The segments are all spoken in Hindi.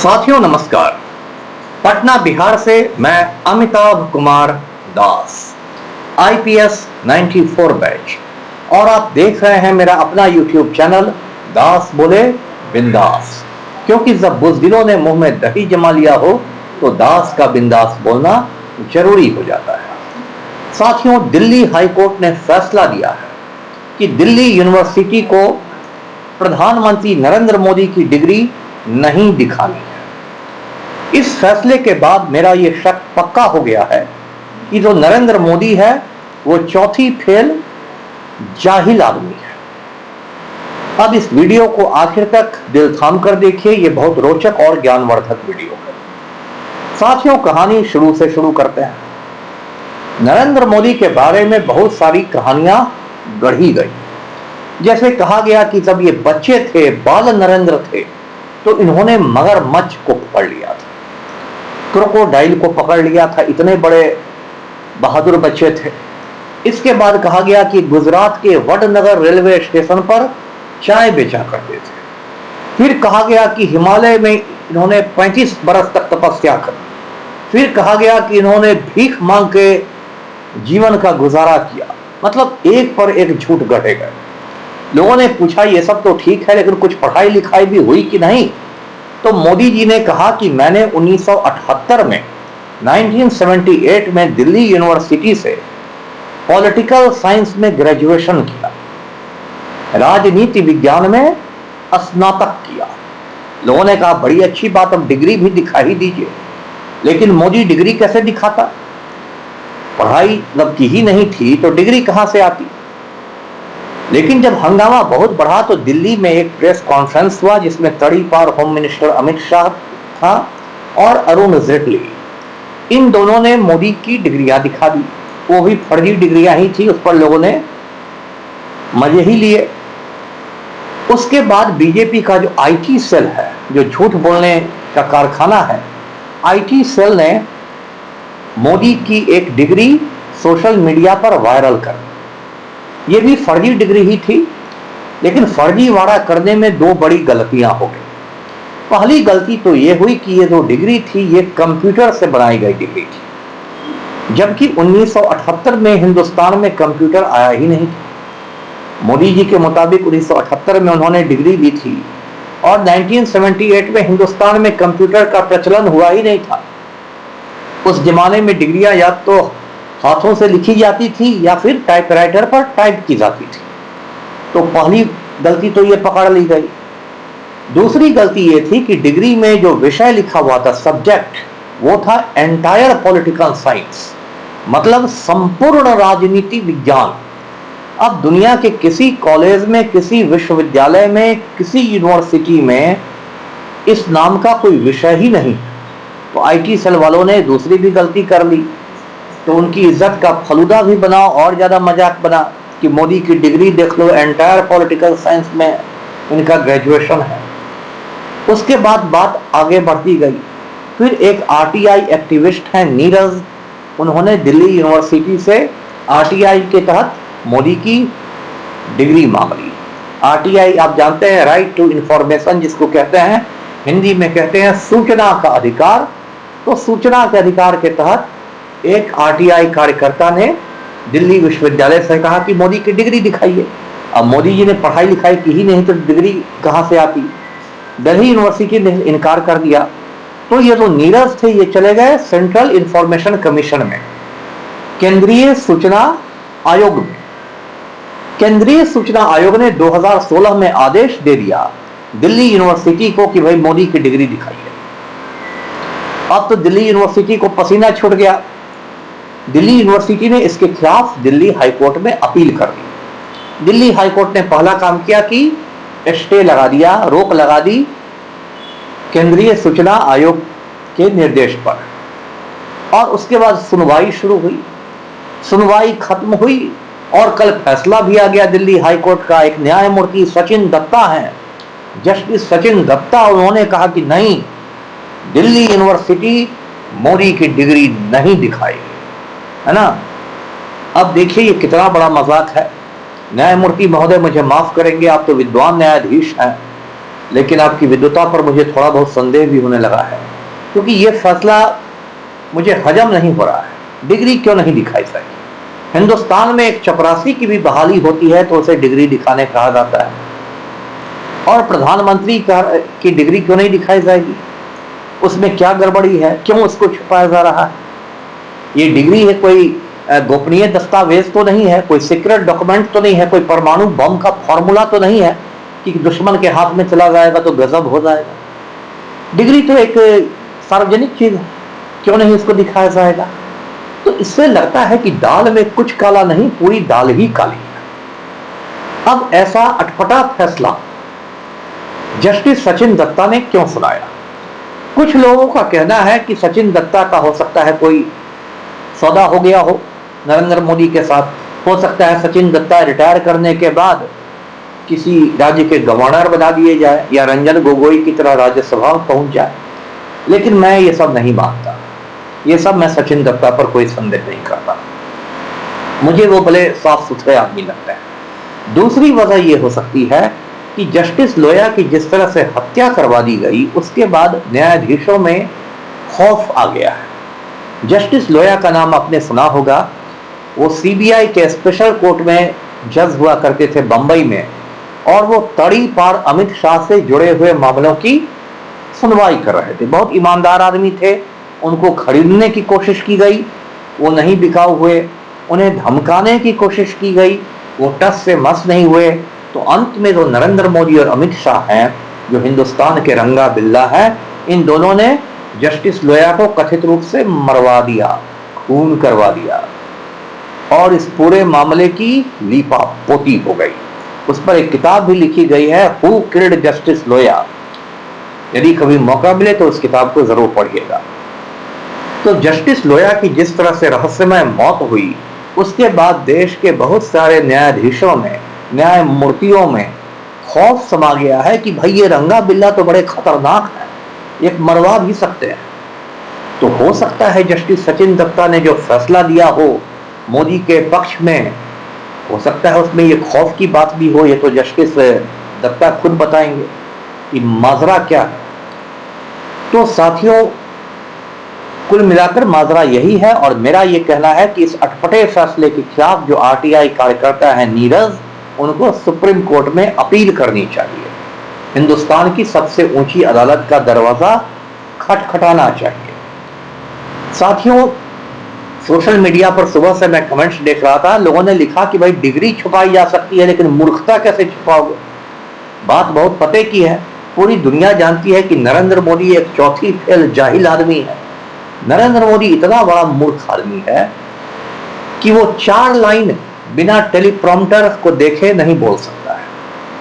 साथियों नमस्कार। पटना बिहार से मैं अमिताभ कुमार दास, IPS 94 बैच, और आप देख रहे हैं मेरा अपना YouTube चैनल दास बोले बिंदास। क्योंकि जब बुज़दिलों ने मुंह में दही जमा लिया हो तो दास का बिंदास बोलना जरूरी हो जाता है। साथियों, दिल्ली हाई कोर्ट ने फैसला दिया है कि दिल्ली यूनिवर्सिटी को प्रधानमंत्री नरेंद्र मोदी की डिग्री नहीं दिखानी है। इस फैसले के बाद मेरा यह शक पक्का हो गया है कि जो नरेंद्र मोदी है वो चौथी फेल जाहिल आदमी है। अब इस वीडियो को आखिर तक दिल थाम कर देखिए, यह बहुत रोचक और ज्ञानवर्धक वीडियो है। साथियों, कहानी शुरू से शुरू करते हैं। नरेंद्र मोदी के बारे में बहुत सारी कहानियां गढ़ी गई। जैसे कहा गया कि जब ये बच्चे थे, बाल नरेंद्र थे, तो इन्होंने मगरमच्छ को पकड़ लिया था, क्रोकोडाइल को पकड़ लिया था। इतने बड़े बहादुर बच्चे थे। इसके बाद कहा गया कि गुजरात के वडनगर रेलवे स्टेशन पर चाय बेचा करते थे। फिर कहा गया कि हिमालय में इन्होंने 35 बरस तक तपस्या कर। फिर कहा गया कि इन्होंने भीख मांग के जीवन का गुजारा किया। मतलब एक पर एक झूठ गढ़े गए। लोगों ने पूछा ये सब तो ठीक है, लेकिन कुछ पढ़ाई लिखाई भी हुई कि नहीं? तो मोदी जी ने कहा कि मैंने 1978 में 1978 में दिल्ली यूनिवर्सिटी से पॉलिटिकल साइंस में ग्रेजुएशन किया, राजनीति विज्ञान में स्नातक किया। लोगों ने कहा बड़ी अच्छी बात, अब डिग्री भी दिखा ही दीजिए। लेकिन मोदी डिग्री कैसे दिखाता? पढ़ाई जब की ही नहीं थी तो डिग्री कहां से आती? लेकिन जब हंगामा बहुत बढ़ा तो दिल्ली में एक प्रेस कॉन्फ्रेंस हुआ जिसमें तड़ीपार होम मिनिस्टर अमित शाह था और अरुण जेटली। इन दोनों ने मोदी की डिग्रियां दिखा दी। वो भी फर्जी डिग्रियां ही थी, उस पर लोगों ने मजे ही लिए। उसके बाद बीजेपी का जो IT सेल है, जो झूठ बोलने का कारखाना है, IT सेल ने मोदी की एक डिग्री सोशल मीडिया पर वायरल कर दी। ये भी फर्जी डिग्री ही थी, लेकिन फर्जीवाड़ा करने में दो बड़ी गलतियां हो गई। पहली गलती तो ये हुई कि ये जो डिग्री थी ये कंप्यूटर से बनाई गई डिग्री थी, जबकि 1978 में हिंदुस्तान में कंप्यूटर आया ही नहीं था। मोदी जी के मुताबिक 1978 में उन्होंने डिग्री ली थी और 1978 में हिंदुस्तान में कंप्यूटर का प्रचलन हुआ ही नहीं था। उस जमाने में डिग्रियां या तो हाथों से लिखी जाती थी या फिर टाइपराइटर पर टाइप की जाती थी। तो पहली गलती तो ये पकड़ ली गई। दूसरी गलती ये थी कि डिग्री में जो विषय लिखा हुआ था, सब्जेक्ट, वो था एंटायर पॉलिटिकल साइंस, मतलब संपूर्ण राजनीति विज्ञान। अब दुनिया के किसी कॉलेज में, किसी विश्वविद्यालय में, किसी यूनिवर्सिटी में इस नाम का कोई विषय ही नहीं। तो IT सेल वालों ने दूसरी भी गलती कर ली। तो उनकी इज्जत का फलूदा भी बना और ज्यादा मजाक बना कि मोदी की डिग्री देख लो, एंटायर पॉलिटिकल साइंस में इनका ग्रेजुएशन है। उसके बाद बात आगे बढ़ती गई। फिर एक RTI एक्टिविस्ट हैं नीरज, उन्होंने दिल्ली यूनिवर्सिटी से RTI के तहत मोदी की डिग्री मांग ली। RTI आप जानते हैं, राइट टू इंफॉर्मेशन जिसको कहते हैं, हिंदी में कहते हैं सूचना का अधिकार। तो सूचना के अधिकार के तहत एक RTI कार्यकर्ता ने दिल्ली विश्वविद्यालय से कहा कि मोदी की डिग्री दिखाइए। अब मोदी जी ने पढ़ाई लिखाई की ही नहीं तो डिग्री कहां से आती? दिल्ली यूनिवर्सिटी ने इनकार कर दिया। तो ये जो नीरज थे ये चले गए सेंट्रल इंफॉर्मेशन कमीशन में, केंद्रीय सूचना आयोग में। केंद्रीय सूचना आयोग ने 2016 में आदेश दे दिया दिल्ली यूनिवर्सिटी को कि भाई मोदी की डिग्री दिखाइए। अब तो दिल्ली यूनिवर्सिटी को पसीना छूट गया। दिल्ली यूनिवर्सिटी ने इसके खिलाफ दिल्ली हाई कोर्ट में अपील कर दी। दिल्ली हाई कोर्ट ने पहला काम किया कि स्टे लगा दिया, रोक लगा दी केंद्रीय सूचना आयोग के निर्देश पर। और उसके बाद सुनवाई शुरू हुई। सुनवाई खत्म हुई और कल फैसला भी आ गया दिल्ली हाई कोर्ट का। एक न्यायमूर्ति सचिन दत्ता हैं, जस्टिस सचिन दत्ता, उन्होंने कहा कि नहीं, दिल्ली यूनिवर्सिटी मोदी की डिग्री नहीं दिखाएगी, है ना। अब देखिए ये कितना बड़ा मजाक है। न्यायमूर्ति महोदय मुझे माफ करेंगे, आप तो विद्वान न्यायाधीश हैं, लेकिन आपकी विद्वता पर मुझे थोड़ा बहुत संदेह भी होने लगा है, क्योंकि ये फैसला मुझे हजम नहीं हो रहा है। डिग्री क्यों नहीं दिखाई जाएगी? हिंदुस्तान में एक चपरासी की भी बहाली होती है तो उसे डिग्री दिखाने कहा जाता है, और प्रधानमंत्री की डिग्री क्यों नहीं दिखाई जाएगी? उसमें क्या गड़बड़ी है? क्यों उसको छुपाया जा रहा है? ये डिग्री है कोई गोपनीय दस्तावेज तो नहीं है, कोई सीक्रेट डॉक्यूमेंट तो नहीं है, कोई परमाणु बम का फॉर्मूला तो नहीं है कि दुश्मन के हाथ में चला जाएगा तो गजब हो जाएगा। डिग्री तो एक सार्वजनिक चीज है, क्यों नहीं इसको दिखाया जाएगा? तो इससे लगता है कि दाल में कुछ काला नहीं, पूरी दाल ही काली है। अब ऐसा अटपटा फैसला जस्टिस सचिन दत्ता ने क्यों सुनाया? कुछ लोगों का कहना है कि सचिन दत्ता का हो सकता है कोई सौदा हो गया हो नरेंद्र मोदी के साथ। हो सकता है सचिन दत्ता रिटायर करने के बाद किसी राज्य के गवर्नर बना दिए जाए या रंजन गोगोई की तरह राज्यसभा पहुंच जाए। लेकिन मैं ये सब नहीं मानता, ये सब मैं सचिन दत्ता पर कोई संदेह नहीं करता। मुझे वो बड़े साफ सुथरे आदमी लगते हैं। दूसरी वजह यह हो सकती है कि जस्टिस लोया की जिस तरह से हत्या करवा दी गई, उसके बाद न्यायाधीशों में खौफ आ गया है। जस्टिस लोया का नाम आपने सुना होगा, वो सीबीआई के स्पेशल कोर्ट में जज हुआ करते थे बंबई में, और वो तड़ी पार अमित शाह से जुड़े हुए मामलों की सुनवाई कर रहे थे। बहुत ईमानदार आदमी थे, उनको खरीदने की कोशिश की गई, वो नहीं बिकाऊ हुए। उन्हें धमकाने की कोशिश की गई, वो टस से मस नहीं हुए। तो अंत में जो नरेंद्र मोदी और अमित शाह हैं, जो हिंदुस्तान के रंगा बिल्ला है, इन दोनों ने जस्टिस लोया को कथित रूप से मरवा दिया, खून करवा दिया, और इस पूरे मामले की लीपा पोती हो गई। उस पर एक किताब भी लिखी गई है, हु किल्ड जस्टिस लोया। यदि कभी मौका मिले तो उस किताब को जरूर पढ़िएगा। तो जस्टिस लोया की जिस तरह से रहस्यमय मौत हुई, उसके बाद देश के बहुत सारे न्यायाधीशों में, न्यायमूर्तियों में खौफ समा गया है कि भाई ये रंगा बिल्ला तो बड़े खतरनाक है, ये मरवा भी सकते हैं। तो हो सकता है जस्टिस सचिन दत्ता ने जो फैसला दिया हो मोदी के पक्ष में, हो सकता है उसमें ये खौफ की बात भी हो। ये तो जस्टिस दत्ता खुद बताएंगे कि माजरा क्या है। तो साथियों, कुल मिलाकर माजरा यही है, और मेरा ये कहना है कि इस अटपटे फैसले के खिलाफ जो आरटीआई कार्यकर्ता है नीरज, उनको सुप्रीम कोर्ट में अपील करनी चाहिए। हिंदुस्तान की सबसे ऊंची अदालत का दरवाजा खटखटाना चाहिए। साथियों, सोशल मीडिया पर सुबह से मैं कमेंट्स देख रहा था, लोगों ने लिखा कि भाई डिग्री छुपाई जा सकती है, लेकिन मूर्खता कैसे छुपाओगे? बात बहुत पते की है। पूरी दुनिया जानती है कि नरेंद्र मोदी एक चौथी फेल जाहिल आदमी है। नरेंद्र मोदी इतना बड़ा मूर्ख आदमी है कि वो 4 लाइन बिना टेलीप्रॉम्प्टर को देखे नहीं बोल सकता है।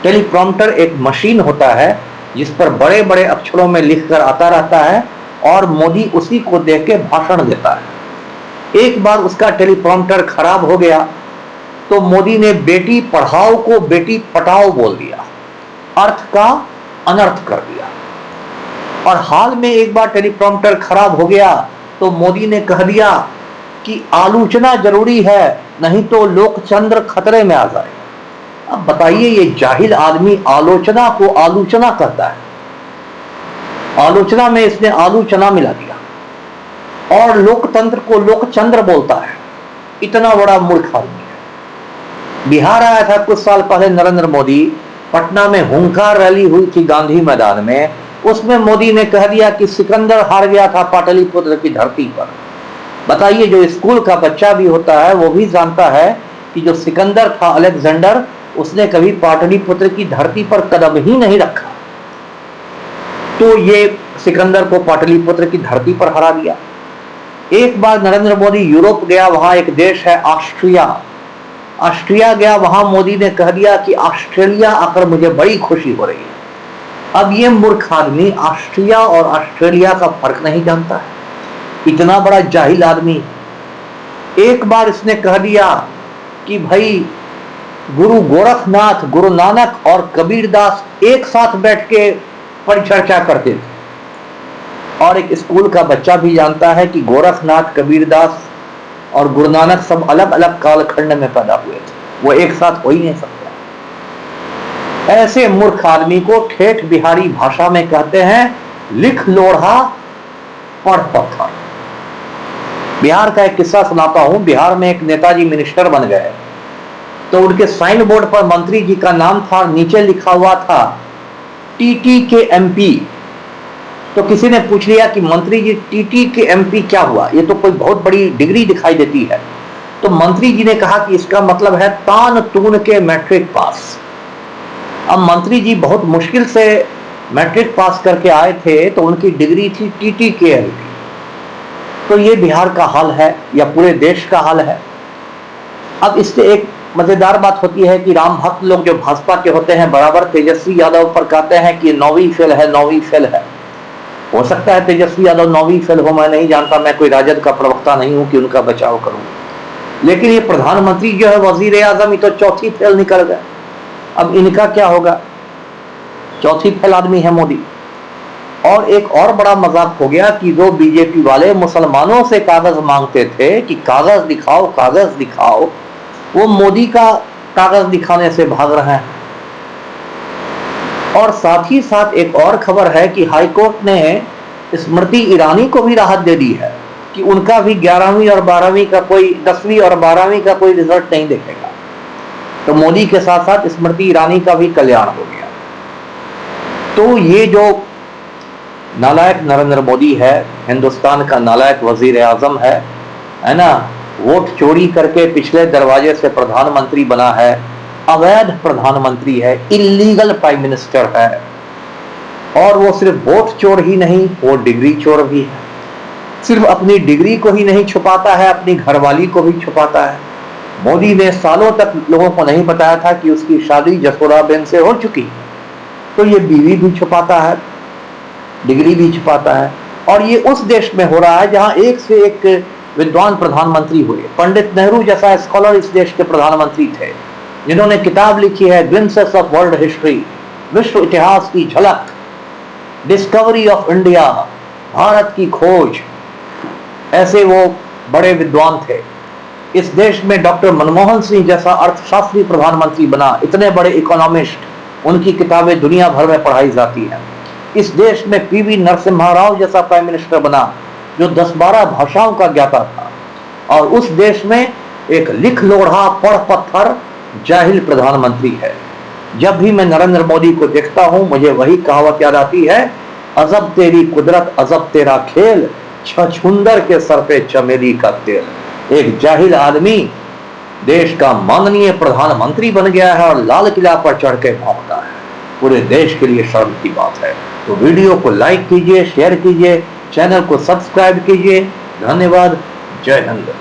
टेलीप्रॉम्प्टर एक मशीन होता है जिस पर बड़े बड़े अक्षरों में लिखकर आता रहता है, और मोदी उसी को देख के भाषण देता है। एक बार उसका टेलीप्रॉम्प्टर खराब हो गया तो मोदी ने बेटी पढ़ाओ को बेटी पटाओ बोल दिया, अर्थ का अनर्थ कर दिया। और हाल में एक बार टेलीप्रॉम्प्टर खराब हो गया तो मोदी ने कह दिया कि आलोचना जरूरी है, नहीं तो लोकतंत्र खतरे में आ जाएगा। अब बताइए, ये जाहिल आदमी आलोचना को आलोचना करता है, आलोचना में इसने आलूचना मिला दिया, और लोकतंत्र को लोकचंद्र बोलता है। इतना बड़ा मूर्ख आदमी है। बिहार आया था कुछ साल पहले नरेंद्र मोदी, पटना में हुंकार रैली हुई थी गांधी मैदान में, उसमें मोदी ने कह दिया कि सिकंदर हार गया था पाटलिपुत्र की धरती पर। बताइए, जो स्कूल का बच्चा भी होता है वो भी जानता है कि जो सिकंदर था अलेक्जेंडर, उसने कभी पाटलिपुत्र की धरती पर कदम ही नहीं रखा। तो ये सिकंदर को पाटलिपुत्र की धरती पर हरा दिया। एक बार नरेंद्र मोदी यूरोप गया, वहां एक देश है ऑस्ट्रिया गया, वहां मोदी ने कह दिया कि ऑस्ट्रेलिया आकर मुझे बड़ी खुशी हो रही है। अब ये मूर्ख आदमी ऑस्ट्रिया और ऑस्ट्रेलिया का फर्क नहीं जानता है, इतना बड़ा जाहिल आदमी। एक बार इसने कह दिया कि भाई गुरु गोरखनाथ, गुरु नानक और कबीरदास एक साथ बैठ के परिचर्चा करते थे, और एक स्कूल का बच्चा भी जानता है कि गोरखनाथ, कबीरदास और गुरु नानक सब अलग अलग कालखंड में पैदा हुए थे, वो एक साथ हो ही नहीं सकता। ऐसे मूर्ख आदमी को ठेठ बिहारी भाषा में कहते हैं लिख लोढ़ा पढ़ पत्थर। बिहार का एक किस्सा सुनाता हूं। बिहार में एक नेताजी मिनिस्टर बन गए, तो उनके साइन बोर्ड पर मंत्री जी का नाम था, नीचे लिखा हुआ था टीटी के एमपी। तो किसी ने पूछ लिया कि मंत्री जी टीटी के एमपी क्या हुआ, ये तो कोई बहुत बड़ी डिग्री दिखाई देती है। तो मंत्री जी ने कहा कि इसका मतलब है तान तून के मैट्रिक पास। अब मंत्री जी बहुत मुश्किल से मैट्रिक पास करके आए थे, तो उनकी डिग्री थी टीटी के एमपी। तो ये बिहार का हाल है या पूरे देश का हाल है। अब इससे एक मजेदार बात होती है कि राम भक्त लोग जो भाजपा के होते हैं बराबर तेजस्वी यादव पर कहते हैं कि 9वीं फेल है, 9वीं फेल है। हो सकता है तेजस्वी यादव 9वीं फेल हो, मैं नहीं जानता, मैं कोई राजद का प्रवक्ता नहीं हूं कि उनका बचाव करूं। लेकिन ये प्रधानमंत्री जो है वजीर आजम, ये तो चौथी फेल निकल गए। अब इनका क्या होगा? चौथी फेल आदमी है मोदी। और एक और बड़ा मजाक हो गया कि जो बीजेपी वाले मुसलमानों से कागज मांगते थे कि कागज दिखाओ कागज दिखाओ, वो मोदी का कागज दिखाने से भाग रहे हैं। और साथ ही साथ एक और खबर है कि हाईकोर्ट ने स्मृति ईरानी को भी राहत दे दी है कि उनका भी 11वीं और 12वीं का कोई 10वीं और 12वीं का कोई रिजल्ट नहीं देखेगा। तो मोदी के साथ साथ स्मृति ईरानी का भी कल्याण हो गया। तो ये जो नालायक नरेंद्र मोदी है, हिंदुस्तान का नालायक वजीर आजम है ना, वोट चोरी करके पिछले दरवाजे से प्रधानमंत्री बना है, अवैध प्रधानमंत्री है, इलीगल प्राइम मिनिस्टर है। और वो सिर्फ वोट चोर ही नहीं, वो डिग्री चोर भी है। सिर्फ अपनी डिग्री को ही नहीं छुपाता है, अपनी घरवाली को भी छुपाता है। मोदी ने सालों तक लोगों को नहीं बताया था कि उसकी शादी जसोदाबेन से हो चुकी है, तो ये बीवी भी छुपाता है, डिग्री भी छुपाता है। और ये उस देश में हो रहा है जहां एक से एक विद्वान प्रधानमंत्री हुए। पंडित नेहरू जैसा स्कॉलर इस देश के प्रधानमंत्री थे, जिन्होंने किताब लिखी है ग्लिम्पसेस ऑफ वर्ल्ड हिस्ट्री, विश्व इतिहास की झलक, डिस्कवरी ऑफ इंडिया, भारत की खोज। ऐसे वो बड़े विद्वान थे। इस देश में डॉक्टर मनमोहन सिंह जैसा अर्थशास्त्री प्रधानमंत्री बना, इतने बड़े इकोनॉमिस्ट, उनकी किताबें दुनिया भर में पढ़ाई जाती हैं। इस देश में पीवी नरसिम्हा राव जैसा प्राइम मिनिस्टर बना, जो 10-12 भाषाओं का ज्ञाता था। और उस देश में एक लिख लोढ़ा पढ़ पत्थर जाहिल प्रधानमंत्री है। जब भी मैं नरेंद्र मोदी को देखता हूं, मुझे वही कहावत याद आती है, अजब तेरी कुदरत अजब तेरा खेल, छछुंदर के सर पे चमेली का तेल। एक जाहिल आदमी देश का माननीय प्रधानमंत्री बन गया है और लाल किला पर चढ़ के भौंकता है। पूरे देश के लिए शर्म की बात है। तो वीडियो को लाइक कीजिए, शेयर कीजिए, चैनल को सब्सक्राइब कीजिए। धन्यवाद। जय हिंद।